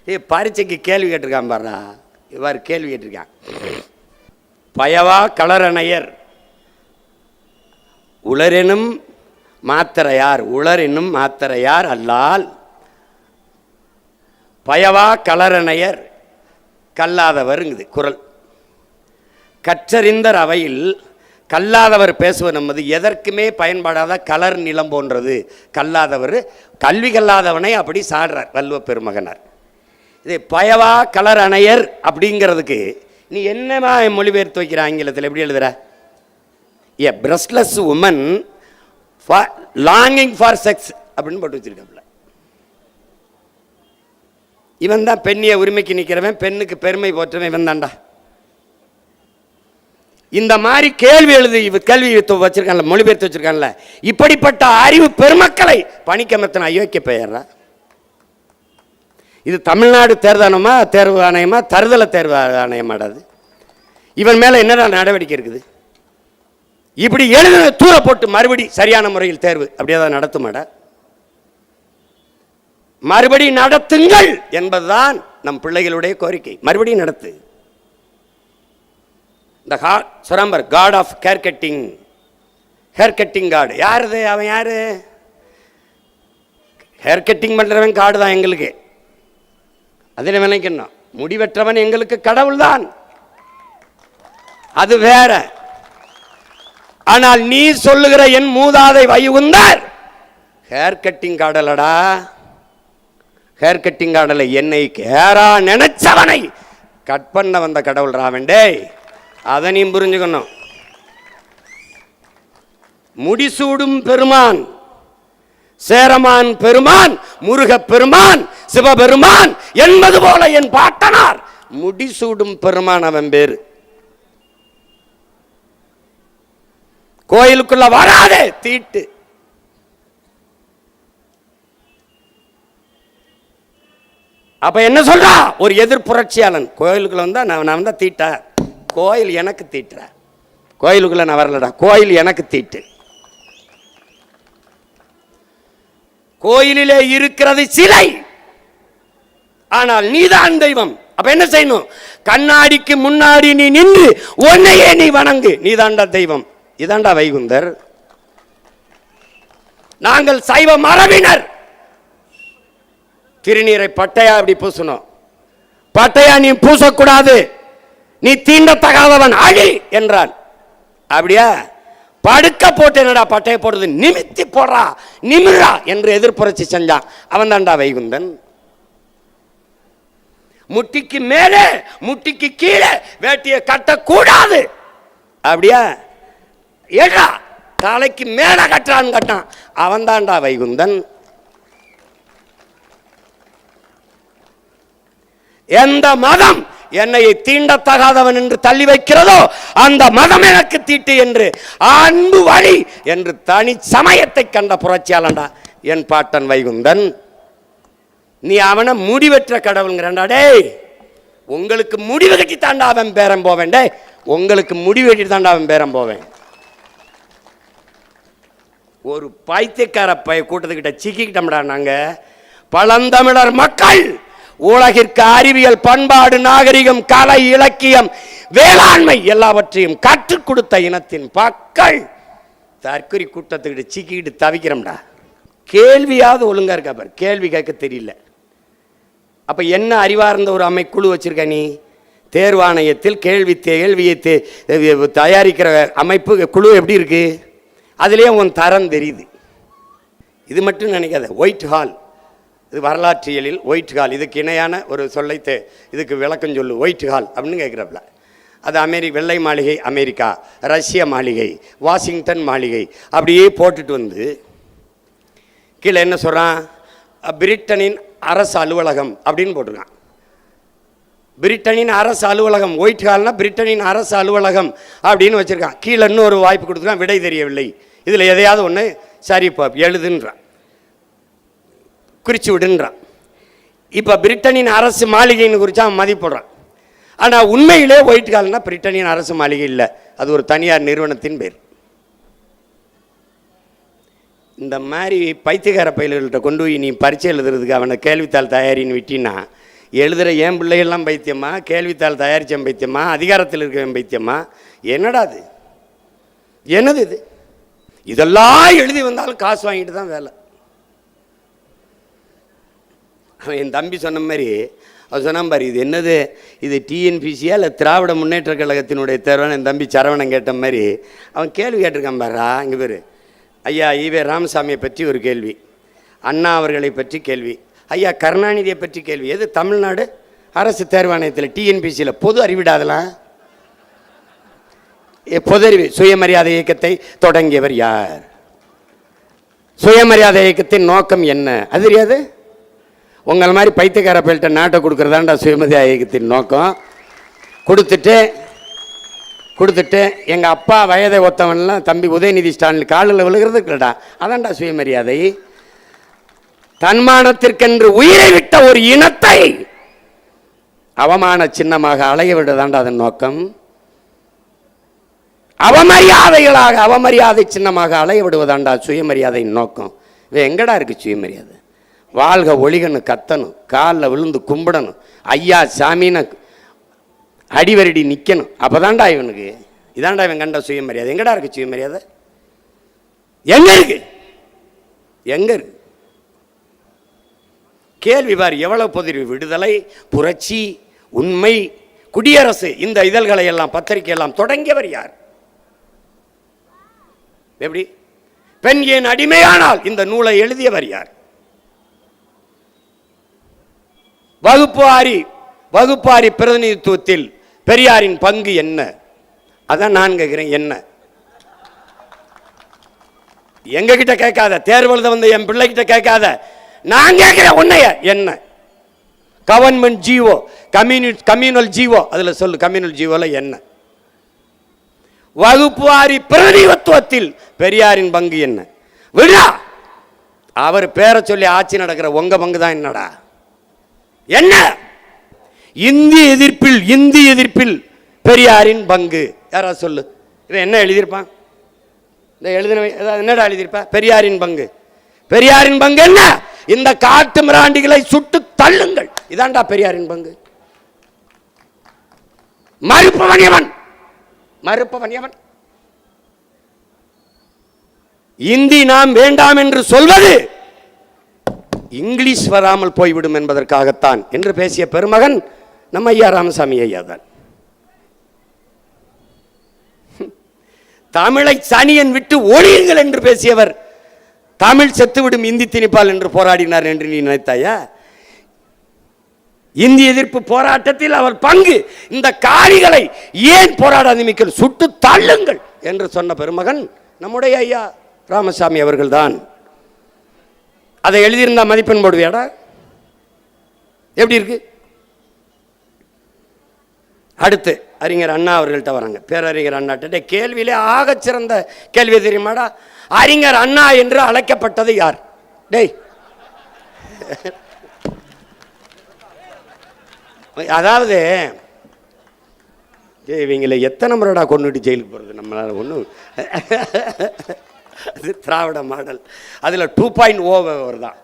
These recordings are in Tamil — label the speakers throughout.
Speaker 1: பரீட்சைக்கு கேள்வி கேட்டிருக்கான் பாருடா, இவ்வாறு கேள்வி கேட்டிருக்கான். பயவா களரணையர் உளரெனும் மாத்திரையார், உளர் என்னும் மாத்திரையார் அல்லால் பயவா களரணையர் கல்லாதவருங்குது குறள். கற்றறிந்தர் அவையில் கல்லாதவர் பேசுவது நமது எதற்குமே பயன்படாத கலர் நிலம் போன்றது. கல்லாதவர் கல்வி கல்லாதவனை அப்படி சாடுறார் வள்ளுவ பெருமகனார். இது பயவா கலர் அணையர் அப்படிங்கிறதுக்கு நீ என்னமா மொழிபெயர்த்து வைக்கிற ஆங்கிலத்தில் எப்படி எழுதுற? ஏ பிரஸ்ட்லெஸ் உமன் லாங்கிங் ஃபார் செக்ஸ் அப்படின்னு போட்டு வச்சிருக்காப்புல. இவன் தான் பெண்ணிய உரிமைக்கு நிற்கிறவன், பெண்ணுக்கு பெருமை போற்றவன் இவன் தான்டா. இந்த மாதிரி கேள்வி எழுதி கேள்வி வச்சிருக்கான்ல, மொழிபெயர்த்து வச்சிருக்கான்ல, இப்படிப்பட்ட அறிவு பெருமக்களை பணிக்கமர்த்தின அயோக்கிய பெயர்றா. இது தமிழ்நாடு தேர்வு ஆணையமா தருதல தேர்வு ஆணையமாடாது? இவன் மேல என்னடா நடவடிக்கை இருக்குது? இப்படி எழுதின தூர போட்டு மறுபடி சரியான முறையில் தேர்வு அப்படியே தான் நடத்துமாடா? மறுபடி நடத்துங்கள் என்பதுதான் நம் பிள்ளைகளுடைய கோரிக்கை. மறுபடியும் நடத்து. இந்த சொராம்பர் காட் ஆஃப் ஹேர் கட்டிங் காடு யாருது? அவன் யாரு? ஹேர் கட்டிங் பண்றவன் காடு தான் எங்களுக்கு. அதில் நினைக்கணும், முடிவெற்றவன் எங்களுக்கு கடவுள் தான், அது வேற. ஆனால் நீ சொல்லுகிற என் மூதாதை வைகுந்தர் ஹேர் கட்டிங் காடலடா. ஹேர் கட்டிங் காடல என்னை கேரா நினைச்சவனை கட் பண்ண வந்த கடவுள் ராவண்டே. அதை நீ புரிஞ்சுக்கணும். முடிசூடும் பெருமான், சேரமான் பெருமான், முருக பெருமான், சிவபெருமான் என்பது போல என் பாட்டனார் முடிசூடும் பெருமான். அவன் பேரு. கோயிலுக்குள்ள வராதே தீட்டு. அப்ப என்ன சொல்றா? ஒரு எதிர் புரட்சியாளன் கோயிலுக்குள்ள வந்தா நான் தான் தீட்ட. கோயில் எனக்கு தீட்டுற, கோயிலுக்குள்ள நான் வரலடா, கோயில் எனக்கு தீட்டு. கோயிலிலே இருக்கிறது சிலை, ஆனால் நீதான் தெய்வம். அப்ப என்ன செய்யணும்? கண்ணாடிக்கு முன்னாடி நீ நின்று உன்னையே நீ வணங்கு. நீதாண்டா தெய்வம். இதாண்டா வைகுந்தர். நாங்கள் சைவ மரபினர். திருநீரை பட்டையா அப்படி பூசணும். பட்டையா நீ பூசக்கூடாது, நீ தீண்டத்தகாதவன் அழி என்றான். அப்படியா? படுக்க போட்டு என்னடா பட்டையை போடுறது, நிமித்தி போடுறா, நிமிரா என்று எதிர்ப்புரட்சி செஞ்சான். அவன் தான்டா வைகுந்தன். முட்டிக்கு மேலே முட்டிக்கு கீழே வேட்டியை கட்டக்கூடாது. அப்படியா? ஏடா தலைக்கு மேல கட்டுறான்னு கட்டான். அவன் தான்டா வைகுந்தன். எந்த மதம் என்னை தீண்டத்தகாதவன் என்று தள்ளி வைக்கிறதோ அந்த மதம் எனக்கு தீட்டு என்று அன்பு வழி என்று தனி சமயத்தை கண்ட புரட்சியாளன்டா என் பாட்டன் வைகுந்தன். நீ அவனை முடிவெற்ற கடவுள்ங்கிறா. டேய், உங்களுக்கு முடிவு கட்டி தாண்டா அவன் பேரம் போவேன். டே, உங்களுக்கு முடிவு கட்டி தாண்டா அவன் பேரம் போவேன். ஒரு பைத்தியக்கார கூட்டத்துக்கிட்ட சிக்கிக்கிட்டோம்டா நாங்க. பழந்தமிழர் மக்கள் உலகிற்கு அறிவியல், பண்பாடு, நாகரிகம், கலை, இலக்கியம், வேளாண்மை எல்லாவற்றையும் கற்றுக் கொடுத்த இனத்தின் மக்கள் தற்கொலை கூட்டத்துக்கிட்ட சிக்கிக்கிட்டு தவிக்கிறோம்டா. கேள்வியாவது ஒழுங்கா இருக்கா பாரு, கேள்வி கேட்க தெரியல. அப்ப என்ன அறிவார்ந்த ஒரு அமைக்குழு வச்சிருக்க நீ? தேர்வாணையத்தில் கேள்வியை தயாரிக்கிற அமைப்பு குழு எப்படி இருக்கு? அதுலேயே உன் தரம் தெரியுது. இது மட்டும் நினைக்காத. ஒயிட் ஹால், இது வரலாற்றியலில் ஒயிட் ஹால், இதுக்கு இணையான ஒரு சொல்லை இதுக்கு விளக்கம் சொல்லு. ஒயிட் ஹால் அப்படின்னு கேட்குறப்பல அது வெள்ளை மாளிகை அமெரிக்கா, ரஷ்ய மாளிகை, வாஷிங்டன் மாளிகை அப்படியே போட்டுட்டு வந்து கீழே என்ன சொல்கிறான்? பிரிட்டனின் அரசு அலுவலகம் அப்படின்னு போட்டிருக்கான். பிரிட்டனின் அரசு அலுவலகம் ஒயிட் ஹால்னா பிரிட்டனின் அரசு அலுவலகம் அப்படின்னு வச்சுருக்கான். கீழே இன்னொரு வாய்ப்பு கொடுத்துருக்கான், விடை தெரியவில்லை, இதில் எதையாவது ஒன்று சரி எழுதுன்றான், குறிச்சு விடுன்றான். இப்போ பிரிட்டனின் அரசு மாளிகைன்னு குறித்து அவன் மதிப்பிடுறான். ஆனால் உண்மையிலே ஒயிட் ஹால்னா பிரிட்டனின் அரசு மாளிகை இல்லை, அது ஒரு தனியார் நிறுவனத்தின் பேர். இந்த மாதிரி பைத்தியக்கார பயில்கள்கிட்ட கொண்டு போய் நீ பரீட்சை எழுதுறதுக்கு அவனை கேள்வித்தாள் தயாரின்னு விட்டின்னா எழுதுகிற என் பிள்ளைகள்லாம் பைத்தியமா, கேள்வித்தாள் தயாரித்த பைத்தியமா, அதிகாரத்தில் இருக்கிற பைத்தியமா? என்னடா அது? என்னது இது? இதெல்லாம் எழுதி வந்தாலும் காசு வாங்கிட்டு தான் வேலை. அவன் என் தம்பி சொன்ன மாதிரி அவன் சொன்னான் பாரு, இது என்னது, இது டிஎன்பிசியா இல்லை திராவிட முன்னேற்ற கழகத்தினுடைய தேர்வான என் தம்பி சரவணன் கேட்ட மாதிரி அவன் கேள்வி கேட்டிருக்கான் பாரா. இங்கே பேர் ஐயா ஈவே ராமசாமியை பற்றி ஒரு கேள்வி, அண்ணா அவர்களை பற்றி கேள்வி, ஐயா கருணாநிதியை பற்றி கேள்வி. எது தமிழ்நாடு அரசு தேர்வாணையத்தில் டிஎன்பிசியில் பொது அறிவிடாதலாம்? பொது அறிவு. சுயமரியாதை இயக்கத்தை தொடங்கியவர் யார்? சுயமரியாதை இயக்கத்தின் நோக்கம் என்ன? அது தெரியாது. உங்கள் மாதிரி பைத்தியக்கார பேல்கிட்ட நாட்டை கொடுக்குறதாண்டா சுயமரியாதை இயக்கத்தின் நோக்கம். கொடுத்துட்டு எங்கள் அப்பா வயதை ஒத்தவன்லாம் தம்பி உதயநிதி ஸ்டாலின் காலில் விழுகிறது இல்லடா, அதான்டா சுயமரியாதை. தன்மானத்திற்கென்று உயிரை விட்ட ஒரு இனத்தை அவமான சின்னமாக அலைய விடுதாண்டா அதன் நோக்கம். அவமரியாதைகளாக அவமரியாதை சின்னமாக அலைய விடுவதாண்டா சுயமரியாதையின் நோக்கம். இவன் எங்கடா இருக்கு சுயமரியாதை? வாழ்க ஒளிகன்னு கத்தணும், காலில் விழுந்து கும்பிடணும், ஐயா சாமின்னு அடிவரடி நிற்கணும். அப்போதான்டா இவனுக்கு இதாண்டா இவன் கண்ட சுயமரியாதை. எங்கடா இருக்கு சுயமரியாதை? எங்க இருக்கு? எங்க இருக்கு? கேள்வி பார், எவ்வளவு பொதிரி. விடுதலை, புரட்சி, உண்மை, குடியரசு, இந்த இதழ்களை எல்லாம் பத்திரிகை எல்லாம் தொடங்கியவர் யார்? எப்படி? பெண் ஏன் அடிமையானால் இந்த நூலை எழுதியவர் யார்? வகுப்பாரி பிரதிநிதித்துவத்தில் பெரியாரின் பங்கு என்ன? அதான் நான் கேட்கிறேன். என்ன? எங்க கிட்ட கேட்காத, தேர்வு எழுத வந்த என் பிள்ளைகிட்ட கேட்காத, நான் கேட்கிறேன் உன்னைய. என்ன? கவர்மெண்ட் ஜிஓ, கம்யூனல் ஜிஓ, அதுல சொல்லு. கம்யூனல் ஜிஓல என்ன? வகுப்புவாரி பிரதிநிதித்துவத்தில் பெரியாரின் பங்கு என்ன? விடா. அவர் பேரை சொல்லி ஆட்சி நடக்கிற உங்க பங்கு தான் என்னடா? என்ன? இந்தி எதிர்ப்பில் பெரியாரின் பங்கு யாரா சொல்லு. இவன் என்ன எழுதியிருப்பான்? இந்த எழுதின என்னடா எழுதியிருப்பா? பெரியாரின் பங்கு. பெரியாரின் பங்கு என்ன? இந்த காட்டு மிராண்டிகளை சுட்டு தள்ளுங்கள். இதாண்டா பெரியாரின் பங்கு. மறுப்பவன் எவன்? இந்தி நாம் வேண்டாம் என்று சொல்வது இங்கிலீஷ் வராமல் போய்விடும் என்பதற்காகத்தான் என்று பேசிய பெருமகன் நம்ம ஐயா ராமசாமி ஐயா தான். தமிழை சனியன் விட்டு ஒழியுங்கள் என்று பேசியவர் தமிழ் செத்துவிடும் இந்தி திணிப்பால் என்று போராடினார் என்று நீ நினைத்தாயா? இந்திய எதிர்ப்பு போராட்டத்தில் அவர் பங்கு. இந்த காரிகளை ஏன் போராடாதீர்கள், சுட்டு தள்ளுங்கள் என்று சொன்ன பெருமகன் நம்முடைய ஐயா ராமசாமி அவர்கள் தான். அதை எழுதியிருந்தா மதிப்பெண் போடுவியாடா? எப்படி இருக்கு? அடுத்து அறிஞர் அண்ணா அவர்கள்ட்ட வராங்க. பேரறிஞர் அண்ணாட்ட கேள்வியிலே ஆகச் சிறந்த கேள்வி தெரியுமாடா? அறிஞர் அண்ணா என்று அழைக்கப்பட்டது யார்? டேய், அதாவது இவங்களை எத்தனை முறைடா கொண்டுட்டு ஜெயிலுக்கு போகிறது? நம்மளால ஒன்றும் அது திராவிட மாடல். அதில் 2.0 தான்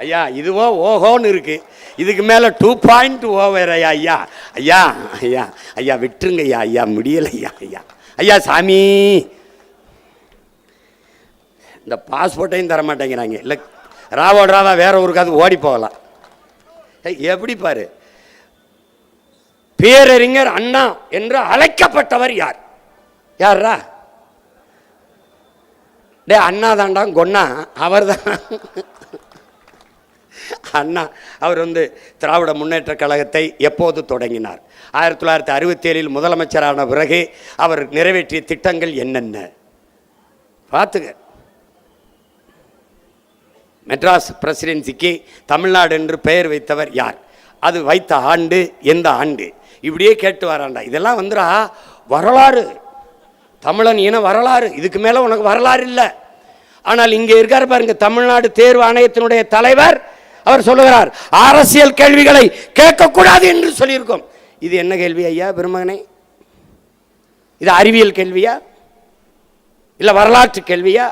Speaker 1: ஐயா. இதுவோ ஓஹோன்னு இருக்கு, இதுக்கு மேலே 2.0 வேற. ஐயா ஐயா ஐயா ஐயா விட்டுருங்க ஐயா, ஐயா முடியலையா ஐயா, ஐயா சாமி. இந்த பாஸ்போர்ட்டையும் தர மாட்டேங்கிறாங்க. இல்லை ராவா வேற ஊருக்காவது ஓடி போகலாம். எப்படி பாரு, பேரறிஞர் அண்ணா என்று அழைக்கப்பட்டவர் யார்? யாரா? டே அண்ணா தாண்டா கொன்னா, அவர் தான் அண்ணா. அவர் திராவிட முன்னேற்ற கழகத்தை எப்போது தொடங்கினார்? 1967 முதலமைச்சரான பிறகு அவர் நிறைவேற்றிய திட்டங்கள் என்னென்ன பார்த்துக்க. மெட்ராஸ் பிரசிடென்சிக்கு தமிழ்நாடு என்று பெயர் வைத்தவர் யார்? அது வைத்த ஆண்டு எந்த ஆண்டு? இப்படியே கேட்டு வராண்டா. இதெல்லாம் வரலாறு, தமிழன் இன வரலாறு. இதுக்கு மேலே உனக்கு வரலாறு இல்லை. ஆனால் இங்கே இருக்கார் பாருங்க, தமிழ்நாடு தேர்வு ஆணையத்தினுடைய தலைவர். அவர் சொல்லுகிறார், அரசியல் கேள்விகளை கேட்கக்கூடாது என்று சொல்லியிருக்கோம். இது என்ன கேள்வி ஐயா பெருமகனே? இது அறிவியல் கேள்வியா, இல்லை வரலாற்று கேள்வியா,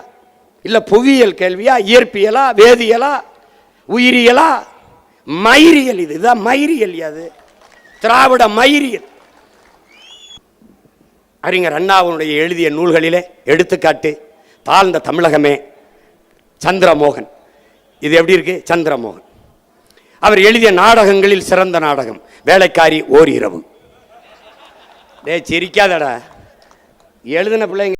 Speaker 1: இல்லை புவியியல் கேள்வியா, இயற்பியலா, வேதியியலா, உயிரியலா, மயிரியல். இதுதான் மயிரியல். அது திராவிட மயிரியல். அறிஞர் அண்ணாவுடைய எழுதிய நூல்களிலே எடுத்துக்காட்டு தாழ்ந்த தமிழகமே, சந்திரமோகன். இது எப்படி இருக்கு? சந்திரமோகன். அவர் எழுதிய நாடகங்களில் சிறந்த நாடகம் வேலைக்காரி ஓர் இரவு. சிரிக்காதடா, எழுதின பிள்ளைங்க